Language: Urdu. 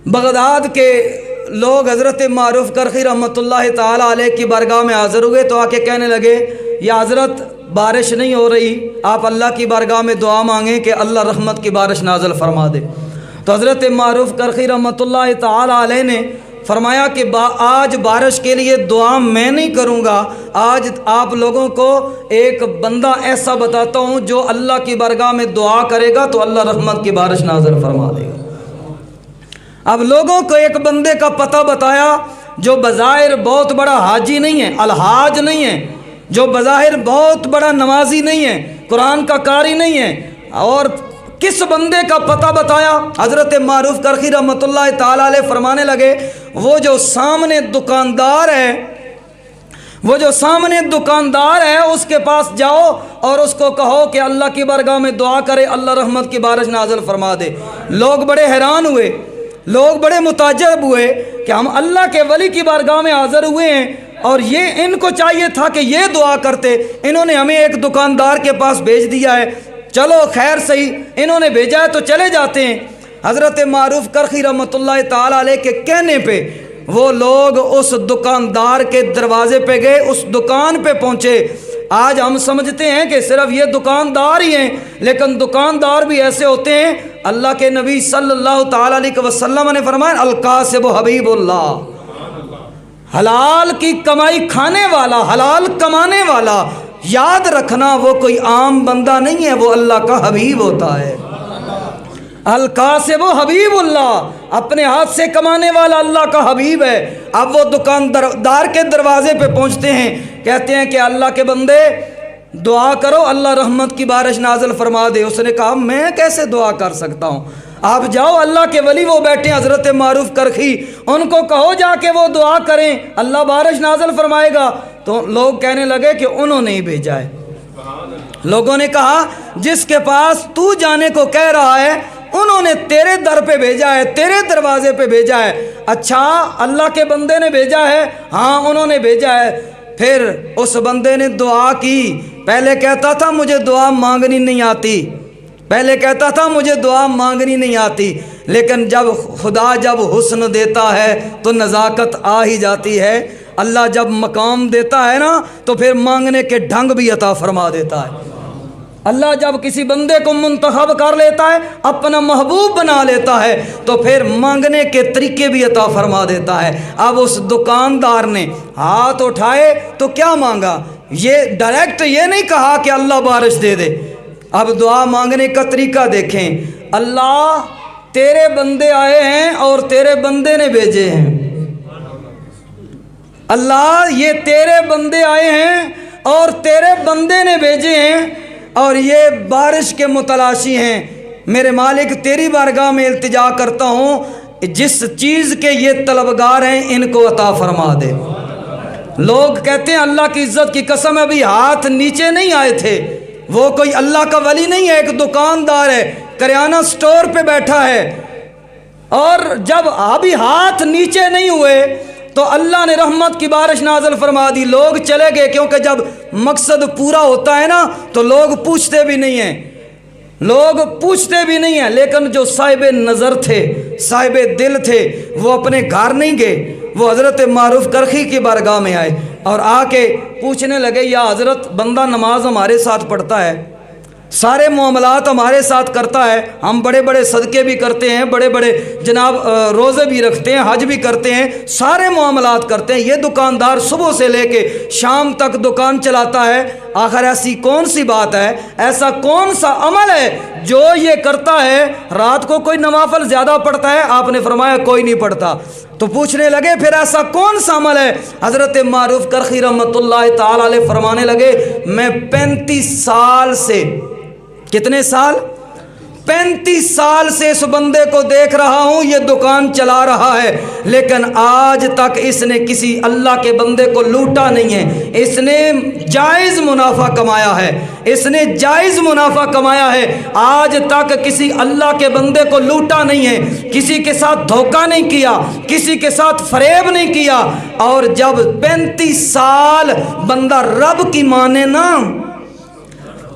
بغداد کے لوگ حضرت معروف کرخی رحمۃ اللہ تعالیٰ علیہ کی بارگاہ میں حاضر ہوئے تو آ کے کہنے لگے یا حضرت بارش نہیں ہو رہی، آپ اللہ کی بارگاہ میں دعا مانگیں کہ اللہ رحمت کی بارش نازل فرما دے۔ تو حضرت معروف کرخی رحمۃ اللہ تعالیٰ علیہ نے فرمایا کہ آج بارش کے لیے دعا میں نہیں کروں گا، آج آپ لوگوں کو ایک بندہ ایسا بتاتا ہوں جو اللہ کی بارگاہ میں دعا کرے گا تو اللہ رحمت کی بارش نازل فرما دے گا۔ اب لوگوں کو ایک بندے کا پتہ بتایا جو بظاہر بہت بڑا حاجی نہیں ہے، الحاج نہیں ہے، جو بظاہر بہت بڑا نمازی نہیں ہے، قرآن کا قاری نہیں ہے، اور کس بندے کا پتہ بتایا؟ حضرت معروف کرخی رحمۃ اللہ تعالیٰ علیہ فرمانے لگے وہ جو سامنے دکاندار ہے اس کے پاس جاؤ اور اس کو کہو کہ اللہ کی بارگاہ میں دعا کرے اللہ رحمت کی بارش نازل فرما دے۔ لوگ بڑے حیران ہوئے، لوگ بڑے متعجب ہوئے کہ ہم اللہ کے ولی کی بارگاہ میں حاضر ہوئے ہیں اور یہ ان کو چاہیے تھا کہ یہ دعا کرتے، انہوں نے ہمیں ایک دکاندار کے پاس بھیج دیا ہے، چلو خیر صحیح، انہوں نے بھیجا ہے تو چلے جاتے ہیں۔ حضرت معروف کرخی رحمۃ اللہ تعالیٰ علیہ کے کہنے پہ وہ لوگ اس دکاندار کے دروازے پہ گئے، اس دکان پہ پہنچے۔ آج ہم سمجھتے ہیں کہ صرف یہ دکاندار ہی ہیں، لیکن دکاندار بھی ایسے ہوتے ہیں۔ اللہ کے نبی صلی اللہ تعالیٰ علیہ وسلم نے فرمایا القاسب حبیب اللہ، حلال کی کمائی کھانے والا، حلال کمانے والا، یاد رکھنا وہ کوئی عام بندہ نہیں ہے، وہ اللہ کا حبیب ہوتا ہے۔ القاسب حبیب اللہ، اپنے ہاتھ سے کمانے والا اللہ کا حبیب ہے۔ اب وہ دکاندار کے دروازے پہ پہنچتے ہیں، کہتے ہیں کہ اللہ کے بندے دعا کرو اللہ رحمت کی بارش نازل فرما دے۔ اس نے کہا میں کیسے دعا کر سکتا ہوں، آپ جاؤ اللہ کے ولی وہ بیٹھے ہیں حضرت معروف کرخی، ان کو کہو جا کے وہ دعا کریں اللہ بارش نازل فرمائے گا۔ تو لوگ کہنے لگے کہ انہوں نے ہی بھیجا ہے۔ لوگوں نے کہا جس کے پاس تو جانے کو کہہ رہا ہے انہوں نے تیرے در پہ بھیجا ہے، تیرے دروازے پہ بھیجا ہے۔ اچھا اللہ کے بندے نے بھیجا ہے؟ ہاں انہوں نے بھیجا ہے۔ پھر اس بندے نے دعا کی، پہلے کہتا تھا مجھے دعا مانگنی نہیں آتی، لیکن جب خدا جب حسن دیتا ہے تو نزاکت آ ہی جاتی ہے۔ اللہ جب مقام دیتا ہے نا تو پھر مانگنے کے ڈھنگ بھی عطا فرما دیتا ہے۔ اللہ جب کسی بندے کو منتخب کر لیتا ہے، اپنا محبوب بنا لیتا ہے تو پھر مانگنے کے طریقے بھی عطا فرما دیتا ہے۔ اب اس دکاندار نے ہاتھ اٹھائے تو کیا مانگا؟ یہ ڈائریکٹ یہ نہیں کہا کہ اللہ بارش دے دے۔ اب دعا مانگنے کا طریقہ دیکھیں، اللہ تیرے بندے آئے ہیں اور تیرے بندے نے بھیجے ہیں، اللہ یہ تیرے بندے آئے ہیں اور تیرے بندے نے بھیجے ہیں اور یہ بارش کے متلاشی ہیں۔ میرے مالک تیری بارگاہ میں التجا کرتا ہوں جس چیز کے یہ طلبگار ہیں ان کو عطا فرما دے۔ لوگ کہتے ہیں اللہ کی عزت کی قسم ابھی ہاتھ نیچے نہیں آئے تھے، وہ کوئی اللہ کا ولی نہیں ہے، ایک دکاندار ہے، کریانہ سٹور پہ بیٹھا ہے، اور جب ابھی ہاتھ نیچے نہیں ہوئے تو اللہ نے رحمت کی بارش نازل فرما دی۔ لوگ چلے گئے کیونکہ جب مقصد پورا ہوتا ہے نا تو لوگ پوچھتے بھی نہیں ہیں، لیکن جو صاحب نظر تھے، صاحب دل تھے، وہ اپنے گھر نہیں گئے، وہ حضرت معروف کرخی کی بارگاہ میں آئے اور آ کے پوچھنے لگے یا حضرت بندہ نماز ہمارے ساتھ پڑھتا ہے، سارے معاملات ہمارے ساتھ کرتا ہے، ہم بڑے بڑے صدقے بھی کرتے ہیں، بڑے بڑے جناب روزے بھی رکھتے ہیں، حج بھی کرتے ہیں، سارے معاملات کرتے ہیں، یہ دکاندار صبح سے لے کے شام تک دکان چلاتا ہے، آخر ایسی کون سی بات ہے، ایسا کون سا عمل ہے جو یہ کرتا ہے؟ رات کو کوئی نوافل زیادہ پڑھتا ہے؟ آپ نے فرمایا کوئی نہیں پڑھتا۔ تو پوچھنے لگے پھر ایسا کون سا عمل ہے؟ حضرت معروف کرخی رحمۃ اللہ تعالیٰ علیہ فرمانے لگے میں 35 سال سے، کتنے سال؟ 35 سال سے اس بندے کو دیکھ رہا ہوں، یہ دکان چلا رہا ہے، لیکن آج تک اس نے کسی اللہ کے بندے کو لوٹا نہیں ہے، اس نے جائز منافع کمایا ہے، آج تک کسی اللہ کے بندے کو لوٹا نہیں ہے، کسی کے ساتھ دھوکہ نہیں کیا، کسی کے ساتھ فریب نہیں کیا۔ اور جب 35 سال بندہ رب کی مانے نا،